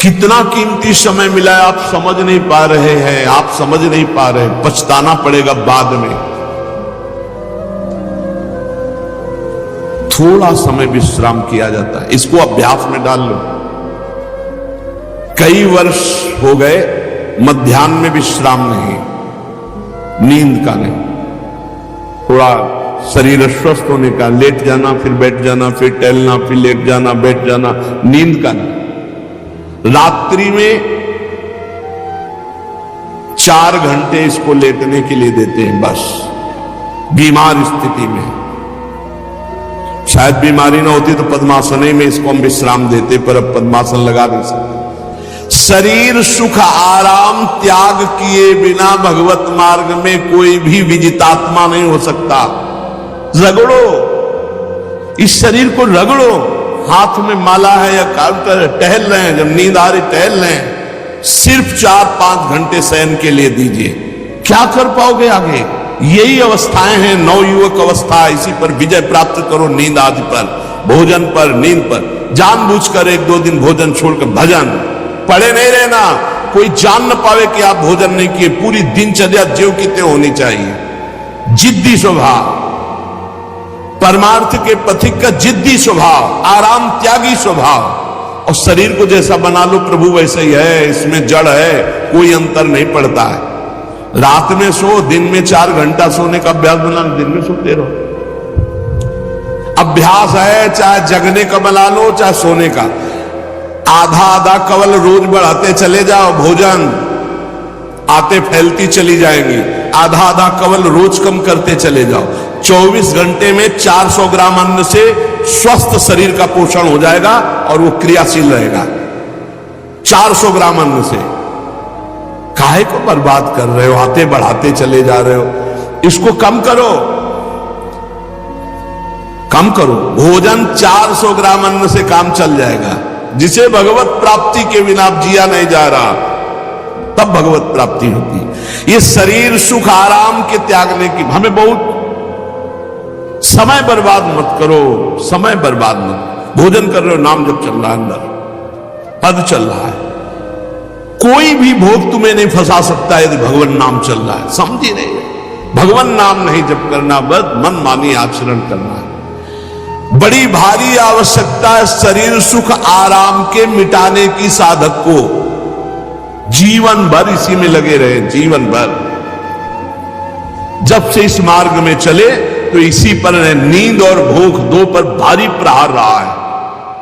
कितना कीमती समय मिला है, आप समझ नहीं पा रहे हैं, आप समझ नहीं पा रहे, पछताना पड़ेगा बाद में। थोड़ा समय विश्राम किया जाता है, इसको अभ्यास में डाल लो। कई वर्ष हो गए मध्याह्न में विश्राम नहीं, नींद का नहीं, थोड़ा शरीर स्वस्थ होने का, लेट जाना फिर बैठ जाना, फिर टहलना, फिर लेट जाना बैठ जाना, नींद का नहीं। रात्रि में 4 घंटे इसको लेटने के लिए देते हैं बस, बीमार स्थिति में। शायद बीमारी ना होती तो पद्मासन में इसको हम विश्राम देते, पर अब पद्मासन लगा नहीं सकते। शरीर सुख आराम त्याग किए बिना भगवत मार्ग में कोई भी विजितात्मा नहीं हो सकता। रगड़ो, इस शरीर को रगड़ो, हाथ में माला है या काउंटर, टहल रहे हैं, जब नींद आ रही टहल रहे हैं, सिर्फ 4-5 घंटे शयन के लिए दीजिए। क्या कर पाओगे आगे? यही अवस्थाएं हैं, नवयुवक अवस्था। इसी पर विजय प्राप्त करो, नींद आदि पर, भोजन पर, नींद पर। जानबूझकर 1-2 दिन भोजन छोड़कर भजन पड़े नहीं रहना, कोई जान न पावे कि आप भोजन नहीं किए। पूरी दिनचर्या ज्यों की त्यों होनी चाहिए। जिद्दी स्वभाव, परमार्थ के पथिक का जिद्दी स्वभाव, आराम त्यागी स्वभाव। और शरीर को जैसा बना लो प्रभु वैसे ही है, इसमें जड़ है, कोई अंतर नहीं पड़ता है। रात में सो, दिन में 4 घंटा सोने का अभ्यास बना लो, दिन में सोते रहो। अभ्यास है, चाहे जगने का बना लो चाहे सोने का। आधा कवल रोज बढ़ाते चले जाओ, भोजन आते फैलती चली जाएंगी। आधा कवल रोज कम करते चले जाओ। 24 घंटे में 400 ग्राम अन्न से स्वस्थ शरीर का पोषण हो जाएगा और वो क्रियाशील रहेगा। 400 ग्राम अन्न से काहे को बर्बाद कर रहे हो? आते बढ़ाते चले जा रहे हो, इसको कम करो, कम करो। भोजन 400 ग्राम अन्न से काम चल जाएगा। जिसे भगवत प्राप्ति के बिना जिया नहीं जा रहा, तब भगवत प्राप्ति होती। ये शरीर सुख आराम के त्यागने की, हमें बहुत समय बर्बाद मत करो, समय बर्बाद मत। भोजन कर रहे हो, नाम जब चल रहा है, अंदर पद चल रहा है, कोई भी भोग तुम्हें नहीं फंसा सकता यदि भगवान नाम चल रहा है। समझी नहीं? भगवान नाम नहीं जप करना, बस मन मानी आचरण करना है। बड़ी भारी आवश्यकता है शरीर सुख आराम के मिटाने की साधक को। जीवन भर इसी में लगे रहे, जीवन भर। जब से इस मार्ग में चले तो इसी पर नींद और भूख, 2 पर भारी प्रहार रहा है,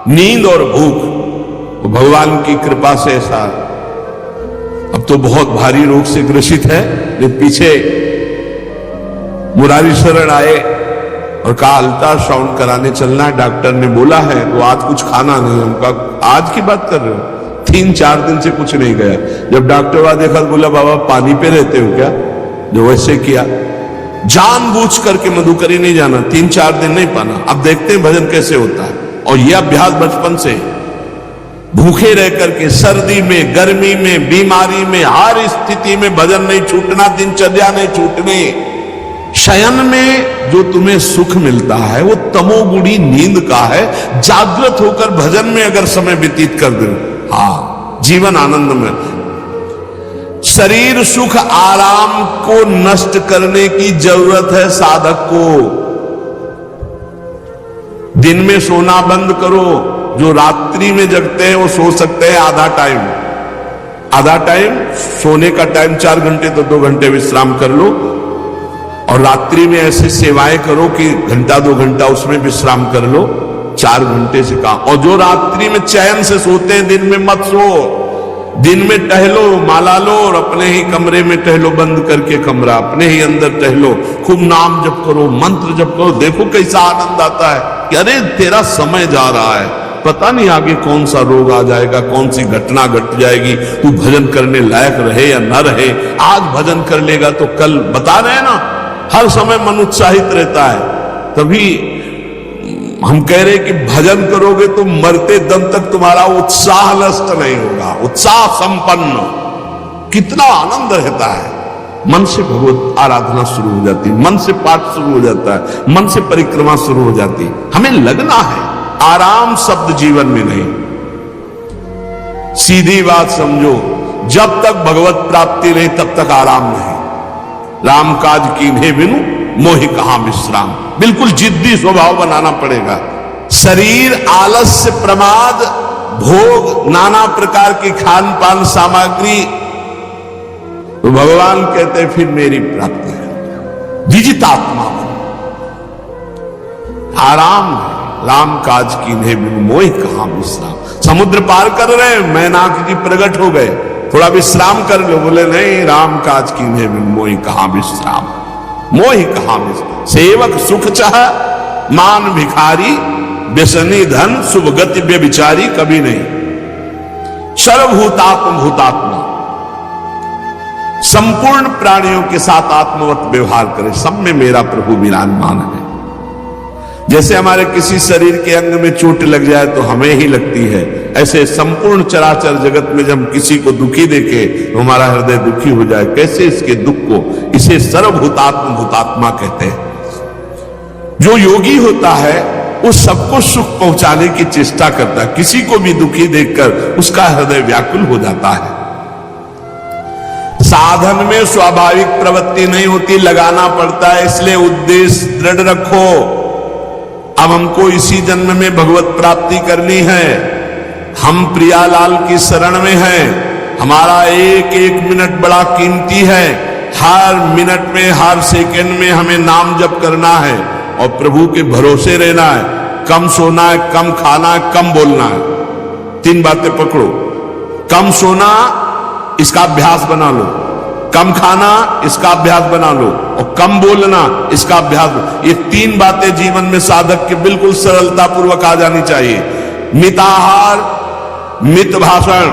नींद और भूख। तो भगवान की कृपा से ऐसा, अब तो बहुत भारी रोग से ग्रसित है। लेकिन पीछे मुरारी शरण आए और कहा अल्ट्रासाउंड कराने चलना है, डॉक्टर ने बोला है, तो आज कुछ खाना नहीं। हमका आज की बात कर रहे हो? 3-4 दिन से कुछ नहीं गया। जब डॉक्टर वहां देखा तो बोला बाबा पानी पे रहते हो क्या? जो वैसे किया, जानबूझ करके मधुकरी नहीं जाना, 3-4 दिन नहीं पाना। अब देखते हैं भजन कैसे होता है। और यह अभ्यास बचपन से, भूखे रह करके, सर्दी में, गर्मी में, बीमारी में, हर स्थिति में भजन नहीं छूटना, दिनचर्या नहीं छूटनी। शयन में जो तुम्हें सुख मिलता है वो तमोगुणी नींद का है। जागृत होकर भजन में अगर समय व्यतीत कर दो, हाँ, जीवन आनंद में। शरीर सुख आराम को नष्ट करने की जरूरत है साधक को। दिन में सोना बंद करो। जो रात्रि में जगते हैं वो सो सकते हैं आधा टाइम, सोने का टाइम 4 घंटे तो 2 घंटे विश्राम कर लो। और रात्रि में ऐसे सेवाएं करो कि 1-2 घंटा उसमें विश्राम कर लो, 4 घंटे से काम। और जो रात्रि में चैन से सोते हैं, दिन में मत सो। दिन में टहलो, माला लो और अपने ही कमरे में टहलो, बंद करके कमरा, अपने ही अंदर टहलो, खूब नाम जप करो, मंत्र जप करो। देखो कैसा आनंद आता है कि अरे तेरा समय जा रहा है, पता नहीं आगे कौन सा रोग आ जाएगा, कौन सी घटना घट जाएगी, तू भजन करने लायक रहे या न रहे। आज भजन कर लेगा तो कल, बता रहे हैं ना, हर समय मन उत्साहित रहता है। तभी हम कह रहे कि भजन करोगे तो मरते दम तक तुम्हारा उत्साह नष्ट नहीं होगा, उत्साह संपन्न। कितना आनंद रहता है। मन से भगवत आराधना शुरू हो जाती है, मन से पाठ शुरू हो जाता है, मन से परिक्रमा शुरू हो जाती है। हमें लगना है, आराम शब्द जीवन में नहीं। सीधी बात समझो, जब तक भगवत प्राप्ति नहीं तब तक आराम नहीं। राम काज कीन्हे बिनु मोहि कहां विश्राम। बिल्कुल जिद्दी स्वभाव बनाना पड़ेगा। शरीर आलस्य, प्रमाद, भोग, नाना प्रकार की खान पान सामग्री, तो भगवान कहते हैं फिर मेरी प्राप्ति है। विजितात्मा बनो, आराम है। राम काज कीन्हे बिनु मोहि कहां विश्राम। समुद्र पार कर रहे हैं, मैनाक जी प्रकट हो गए, थोड़ा विश्राम कर लो। बोले नहीं, राम काज कीन्हे बिनु मोहि कहां विश्राम। मोहि कहां विश्राम। सेवक सुख चाह, मान भिखारी, व्यसनी धन, शुभ गति व्यभिचारी कभी नहीं। सर्वभूतात्म भूतात्मा, संपूर्ण प्राणियों के साथ आत्मवत व्यवहार करे, सब में मेरा प्रभु विराजमान है। जैसे हमारे किसी शरीर के अंग में चोट लग जाए तो हमें ही लगती है, ऐसे संपूर्ण चराचर जगत में जब किसी को दुखी देखे तो हमारा हृदय दुखी हो जाए। कैसे इसके दुख को, इसे सर्वभूतात्म भूतात्मा कहते हैं। जो योगी होता है वो सबको सुख पहुंचाने की चेष्टा करता है, किसी को भी दुखी देखकर उसका हृदय व्याकुल हो जाता है। साधन में स्वाभाविक प्रवृत्ति नहीं होती, लगाना पड़ता है, इसलिए उद्देश्य दृढ़ रखो। अब हमको इसी जन्म में भगवत प्राप्ति करनी है। हम प्रियालाल की शरण में हैं। हमारा एक एक मिनट बड़ा कीमती है। हर मिनट में, हर सेकंड में हमें नाम जप करना है और प्रभु के भरोसे रहना है। कम सोना है, कम खाना है, कम बोलना है। तीन बातें पकड़ो। कम सोना, इसका अभ्यास बना लो। कम खाना, इसका अभ्यास बना लो। और कम बोलना, इसका अभ्यास। ये तीन बातें जीवन में साधक के बिल्कुल सरलता पूर्वक आ जानी चाहिए। मिताहार, मित भाषण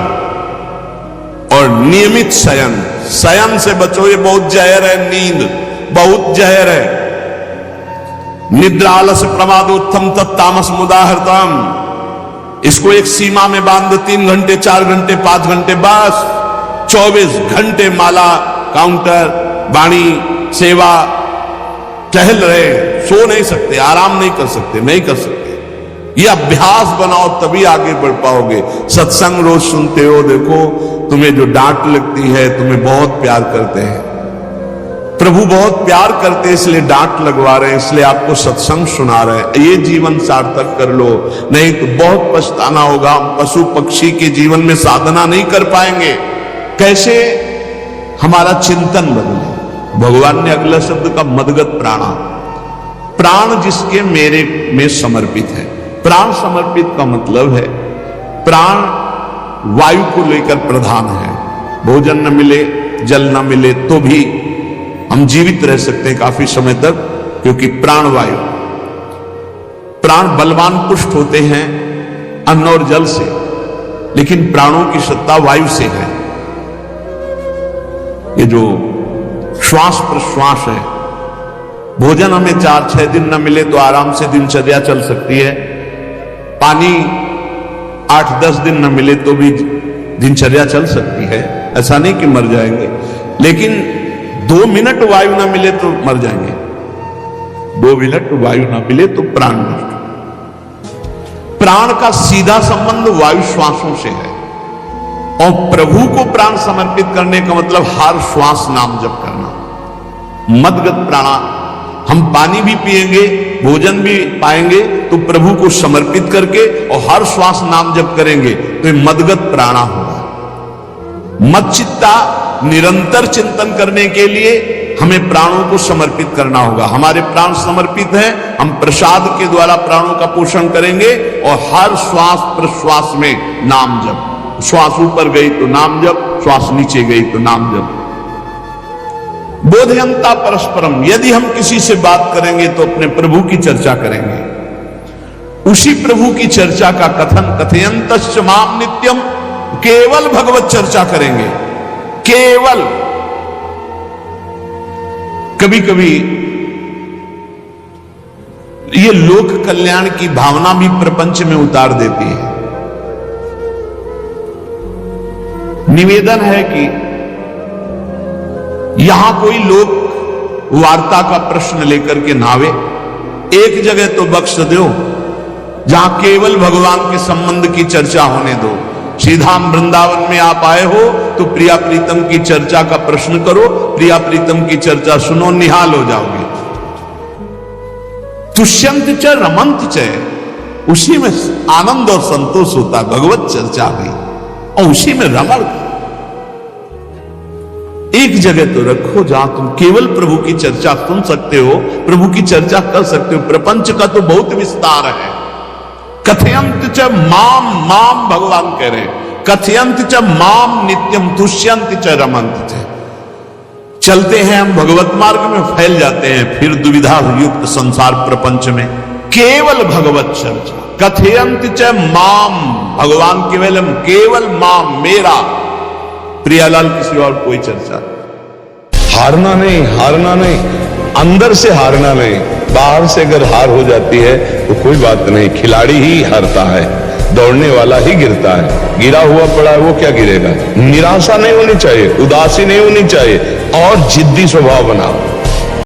और नियमित शयन। शयन से बचो, ये बहुत जहर है। नींद बहुत जहर है। निद्रा आलस प्रमादोत्थम तत्तामस मुदाहृतम। इसको एक सीमा में बांध दो, 3 घंटे, 4 घंटे, 5 घंटे, बस 24 घंटे माला, काउंटर, वाणी, सेवा, टहल रहे, सो नहीं सकते, आराम नहीं कर सकते, नहीं कर सकते। ये अभ्यास बनाओ तभी आगे बढ़ पाओगे। सत्संग रोज सुनते हो, देखो तुम्हें जो डांट लगती है, तुम्हें बहुत प्यार करते हैं, प्रभु बहुत प्यार करते हैं, इसलिए डांट लगवा रहे हैं, इसलिए आपको सत्संग सुना रहे हैं। ये जीवन सार्थक कर लो, नहीं तो बहुत पछताना होगा। हम पशु पक्षी के जीवन में साधना नहीं कर पाएंगे। कैसे? हमारा चिंतन बदले। भगवान ने अगला शब्द का मदगत प्राणा, प्राण जिसके मेरे में समर्पित है। प्राण समर्पित का मतलब है प्राण वायु को लेकर प्रधान है। भोजन न मिले, जल न मिले तो भी हम जीवित रह सकते हैं काफी समय तक, क्योंकि प्राण वायु। प्राण बलवान पुष्ट होते हैं अन्न और जल से, लेकिन प्राणों की सत्ता वायु से है। ये जो श्वास प्रश्वास है, भोजन हमें 4-6 दिन न मिले तो आराम से दिनचर्या चल सकती है। पानी 8-10 दिन न मिले तो भी दिनचर्या चल सकती है, ऐसा नहीं कि मर जाएंगे। लेकिन 2 मिनट वायु ना मिले तो मर जाएंगे। 2 मिनट वायु ना मिले तो प्राण नष्ट। प्राण का सीधा संबंध वायु श्वासों से है, और प्रभु को प्राण समर्पित करने का मतलब हर श्वास नाम जप करना। मदगत प्राणा, हम पानी भी पिएंगे, भोजन भी पाएंगे तो प्रभु को समर्पित करके, और हर श्वास नाम जप करेंगे तो ये मदगत प्राणा होगा। मदचित्ता, निरंतर चिंतन करने के लिए हमें प्राणों को समर्पित करना होगा। हमारे प्राण समर्पित हैं, हम प्रसाद के द्वारा प्राणों का पोषण करेंगे, और हर श्वास प्रश्वास में नाम जप। श्वास ऊपर गई तो नाम जप, श्वास नीचे गई तो नाम जप। बोधयंता परस्परम, यदि हम किसी से बात करेंगे तो अपने प्रभु की चर्चा करेंगे। उसी प्रभु की चर्चा का कथन, कथयंतश्च माम नित्यम, केवल भगवत चर्चा करेंगे, केवल। कभी कभी ये लोक कल्याण की भावना भी प्रपंच में उतार देती है। निवेदन है कि यहां कोई लोक वार्ता का प्रश्न लेकर के नावे, एक जगह तो बख्श दो जहां केवल भगवान के संबंध की चर्चा होने दो। श्री धाम वृंदावन में आप आए हो तो प्रिया प्रीतम की चर्चा का प्रश्न करो, प्रिया प्रीतम की चर्चा सुनो, निहाल हो जाओगे। तुष्यंत च रमंत च, उसी में आनंद और संतोष होता, भगवत चर्चा हुई और उसी में रमण। एक जगह तो रखो जहां तुम केवल प्रभु की चर्चा सुन सकते हो, प्रभु की चर्चा कर सकते हो। प्रपंच का तो बहुत विस्तार है। कथयंत च माम, माम भगवान कह रहे हैं, कथयंत च माम नित्यम तुष्यंत च रमंत च। चलते हैं हम भगवत मार्ग में, फैल जाते हैं फिर दुविधा युक्त संसार प्रपंच में। केवल भगवत चर्चा, कथयंत च माम, भगवान केवल माम, मेरा। प्रियालाल किसी और कोई चर्चा। हारना नहीं, अंदर से हारना नहीं। बाहर से अगर हार हो जाती है तो कोई बात नहीं, खिलाड़ी ही हारता है, दौड़ने वाला ही गिरता है। गिरा हुआ पड़ा है वो क्या गिरेगा। निराशा नहीं होनी चाहिए, उदासी नहीं होनी चाहिए और जिद्दी स्वभाव बनाओ।